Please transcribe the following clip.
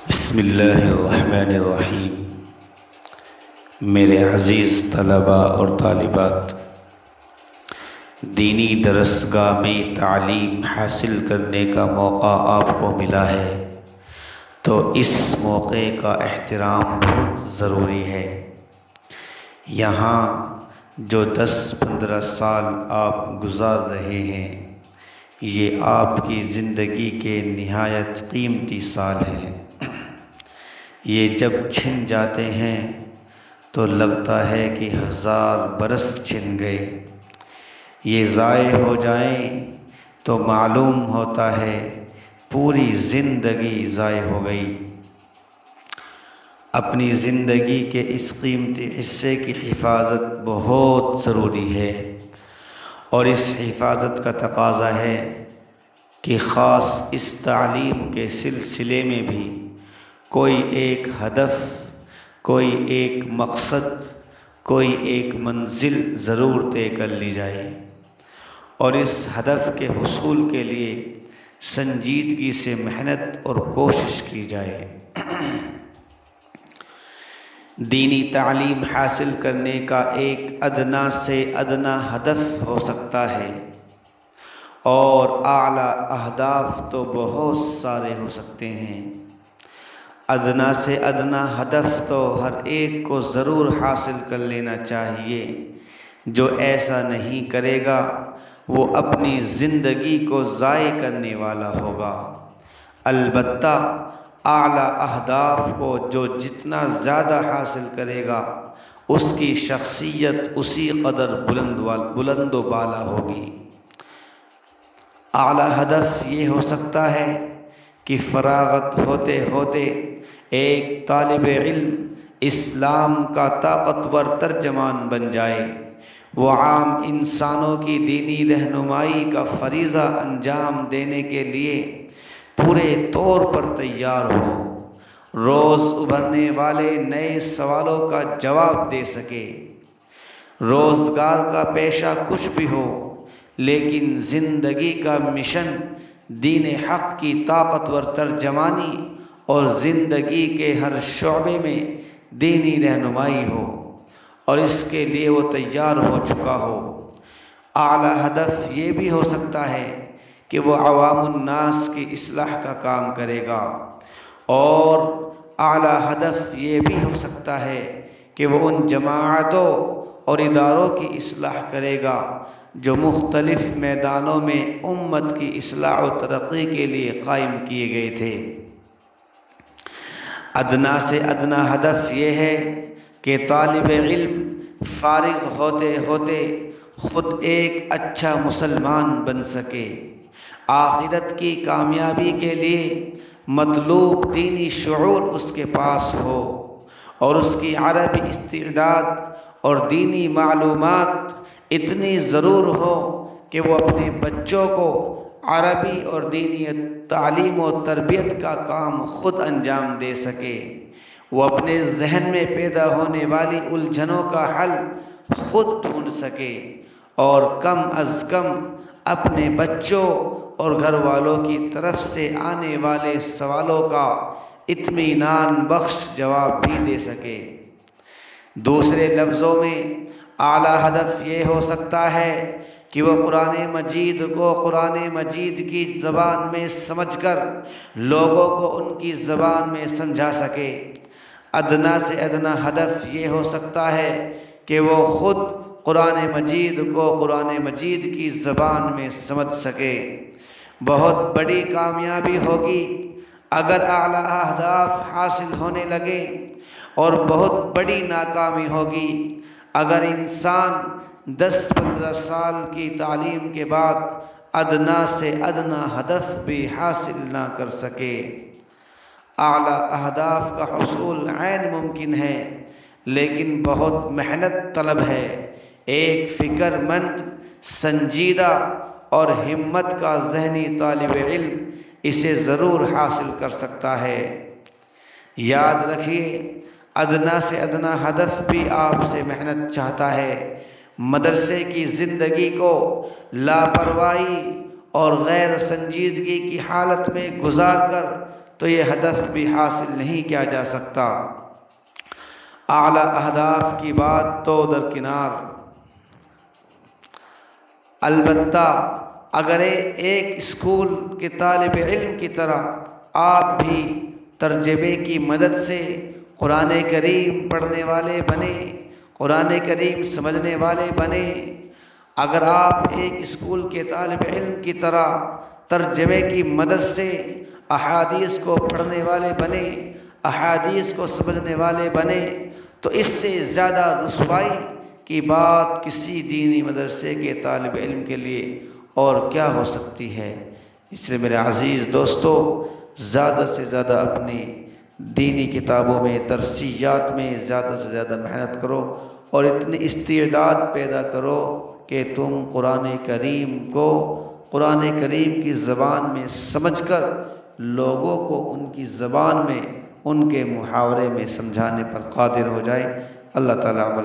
بسم اللہ الرحمن الرحیم۔ میرے عزیز طلباء اور طالبات، دینی درسگاہ میں تعلیم حاصل کرنے کا موقع آپ کو ملا ہے تو اس موقع کا احترام بہت ضروری ہے۔ یہاں جو 10-15 سال آپ گزار رہے ہیں، یہ آپ کی زندگی کے نہایت قیمتی سال ہیں۔ یہ جب چھن جاتے ہیں تو لگتا ہے کہ 1000 برس چھن گئے۔ یہ ضائع ہو جائیں تو معلوم ہوتا ہے پوری زندگی ضائع ہو گئی۔ اپنی زندگی کے اس قیمتی حصے کی حفاظت بہت ضروری ہے، اور اس حفاظت کا تقاضا ہے کہ خاص اس تعلیم کے سلسلے میں بھی کوئی ایک ہدف، کوئی ایک مقصد، کوئی ایک منزل ضرور طے کر لی جائے، اور اس ہدف کے حصول کے لیے سنجیدگی سے محنت اور کوشش کی جائے۔ دینی تعلیم حاصل کرنے کا ایک ادنیٰ سے ادنیٰ ہدف ہو سکتا ہے، اور اعلیٰ اہداف تو بہت سارے ہو سکتے ہیں۔ ادنیٰ سے ادنیٰ ہدف تو ہر ایک کو ضرور حاصل کر لینا چاہیے۔ جو ایسا نہیں کرے گا وہ اپنی زندگی کو ضائع کرنے والا ہوگا۔ البتہ اعلیٰ اہداف کو جو جتنا زیادہ حاصل کرے گا، اس کی شخصیت اسی قدر بلند و بالا ہوگی۔ اعلیٰ ہدف یہ ہو سکتا ہے کہ فراغت ہوتے ہوتے ایک طالب علم اسلام کا طاقتور ترجمان بن جائے، وہ عام انسانوں کی دینی رہنمائی کا فریضہ انجام دینے کے لیے پورے طور پر تیار ہو، روز ابھرنے والے نئے سوالوں کا جواب دے سکے۔ روزگار کا پیشہ کچھ بھی ہو، لیکن زندگی کا مشن دین حق کی طاقتور ترجمانی اور زندگی کے ہر شعبے میں دینی رہنمائی ہو، اور اس کے لیے وہ تیار ہو چکا ہو۔ اعلیٰ ہدف یہ بھی ہو سکتا ہے کہ وہ عوام الناس کی اصلاح کا کام کرے گا، اور اعلیٰ ہدف یہ بھی ہو سکتا ہے کہ وہ ان جماعتوں اور اداروں کی اصلاح کرے گا جو مختلف میدانوں میں امت کی اصلاح و ترقی کے لیے قائم کیے گئے تھے۔ ادنیٰ سے ادنیٰ ہدف یہ ہے کہ طالب علم فارغ ہوتے ہوتے خود ایک اچھا مسلمان بن سکے، آخرت کی کامیابی کے لیے مطلوب دینی شعور اس کے پاس ہو، اور اس کی عربی استعداد اور دینی معلومات اتنی ضرور ہو کہ وہ اپنے بچوں کو عربی اور دینی تعلیم و تربیت کا کام خود انجام دے سکے، وہ اپنے ذہن میں پیدا ہونے والی الجھنوں کا حل خود ڈھونڈ سکے، اور کم از کم اپنے بچوں اور گھر والوں کی طرف سے آنے والے سوالوں کا اطمینان بخش جواب بھی دے سکے۔ دوسرے لفظوں میں اعلیٰ ہدف یہ ہو سکتا ہے کہ وہ قرآن مجید کو قرآن مجید کی زبان میں سمجھ کر لوگوں کو ان کی زبان میں سمجھا سکے۔ ادنیٰ سے ادنیٰ ہدف یہ ہو سکتا ہے کہ وہ خود قرآن مجید کو قرآن مجید کی زبان میں سمجھ سکے۔ بہت بڑی کامیابی ہوگی اگر اعلیٰ اہداف حاصل ہونے لگے، اور بہت بڑی ناکامی ہوگی اگر انسان 10-15 سال کی تعلیم کے بعد ادنیٰ سے ادنیٰ ہدف بھی حاصل نہ کر سکے۔ اعلیٰ اہداف کا حصول عین ممکن ہے، لیکن بہت محنت طلب ہے۔ ایک فکر مند، سنجیدہ اور ہمت کا ذہنی طالب علم اسے ضرور حاصل کر سکتا ہے۔ یاد رکھیے، ادنیٰ سے ادنیٰ ہدف بھی آپ سے محنت چاہتا ہے۔ مدرسے کی زندگی کو لاپرواہی اور غیر سنجیدگی کی حالت میں گزار کر تو یہ ہدف بھی حاصل نہیں کیا جا سکتا۔ اعلیٰ اہداف کی بات تو درکنار، البتہ اگر ایک اسکول کے طالب علم کی طرح آپ بھی ترجمے کی مدد سے قرآن کریم پڑھنے والے بنے، قرآن کریم سمجھنے والے بنے، اگر آپ ایک اسکول کے طالب علم کی طرح ترجمے کی مدد سے احادیث کو پڑھنے والے بنے، احادیث کو سمجھنے والے بنے، تو اس سے زیادہ رسوائی کی بات کسی دینی مدرسے کے طالب علم کے لیے اور کیا ہو سکتی ہے۔ اس لیے میرے عزیز دوستو، زیادہ سے زیادہ اپنی دینی کتابوں میں، درسیات میں زیادہ سے زیادہ محنت کرو اور اتنی استعداد پیدا کرو کہ تم قرآن کریم کو قرآن کریم کی زبان میں سمجھ کر لوگوں کو ان کی زبان میں، ان کے محاورے میں سمجھانے پر قادر ہو جائے۔ اللہ تعالیٰ عمل